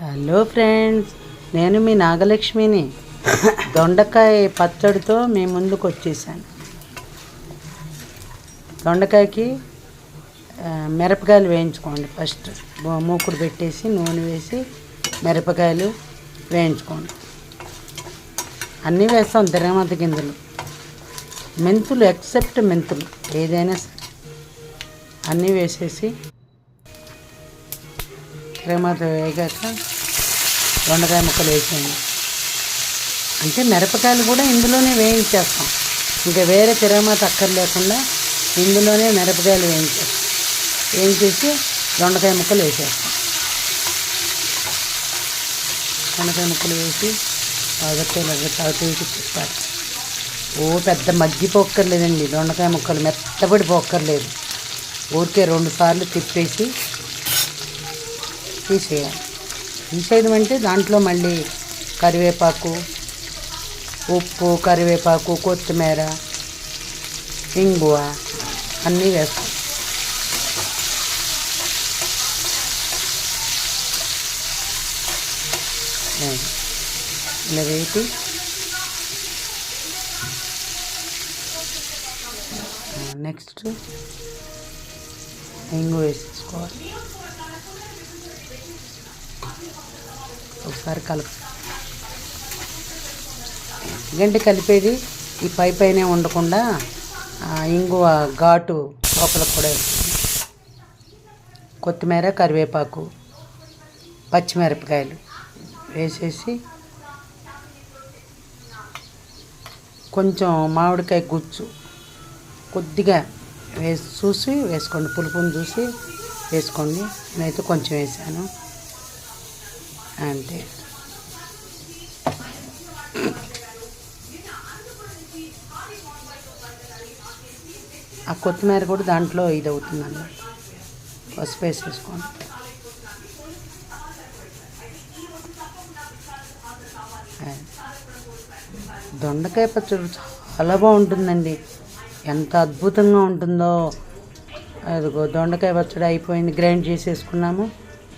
Hello friends, నేను మీ నాగలక్ష్మిని. దొండకాయ పచ్చడితో మీ ముందుకు వచ్చేసాను. దొండకాయకి మిరపకాయలు వేయించుకోండి. ఫస్ట్ మూకుడు పెట్టేసి నూనె వేసి మిరపకాయలు వేయించుకోండి. అన్నీ వేస్తాం, తిరగమత గింజలు, మెంతులు ఎక్సెప్ట్ మెంతులు ఏదైనా అన్నీ వేసేసి తిరగమత వేగాక దొండకాయ ముక్కలు వేసేయండి. అంటే మిరపకాయలు కూడా ఇందులోనే వేయించేస్తాం, ఇంకా వేరే తిరగమత అక్కర్లేకుండా ఇందులోనే మిరపకాయలు వేయించేసి దొండకాయ ముక్కలు వేసేస్తాం. దొండకాయ ముక్కలు వేసి తాగుతూ తిప్పాలి. పెద్ద మగ్గిపోక్కర్లేదండి, దొండకాయ ముక్కలు మెత్తబడి పోక్కర్లేదు. ఊరికే 2 సార్లు తిప్పేసి తీసేయడం అంటే దాంట్లో మళ్ళీ కరివేపాకు, ఉప్పు, కరివేపాకు, కొత్తిమీర, ఇంగువ అన్నీ వేస్తాం. ఇలా వేసి నెక్స్ట్ ఇంగువ వేసేసుకోవాలి. ఒకసారి ఎందుకంటే కలిపేది ఈ పైనే ఉండకుండా ఇంగువ ఘాటు లోపలకు కూడా వేస్తుంది. కొత్తిమీర, కరివేపాకు, పచ్చిమిరపకాయలు వేసేసి కొంచెం మామిడికాయ గుజ్జు కొద్దిగా చూసి వేసుకోండి, పులుపుని చూసి వేసుకోండి. నేనైతే కొంచెం వేసాను అంతే. ఆ కొత్తిమీర కూడా దాంట్లో ఇది అవుతుంది అన్నమాట. పసుపు వేసేసుకోండి. దొండకాయ పచ్చడి చాలా బాగుంటుందండి, ఎంత అద్భుతంగా ఉంటుందో. అదిగో దొండకాయ పచ్చడి అయిపోయింది, గ్రైండ్ చేసేసుకున్నాము.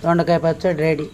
దొండకాయ పచ్చడి రెడీ.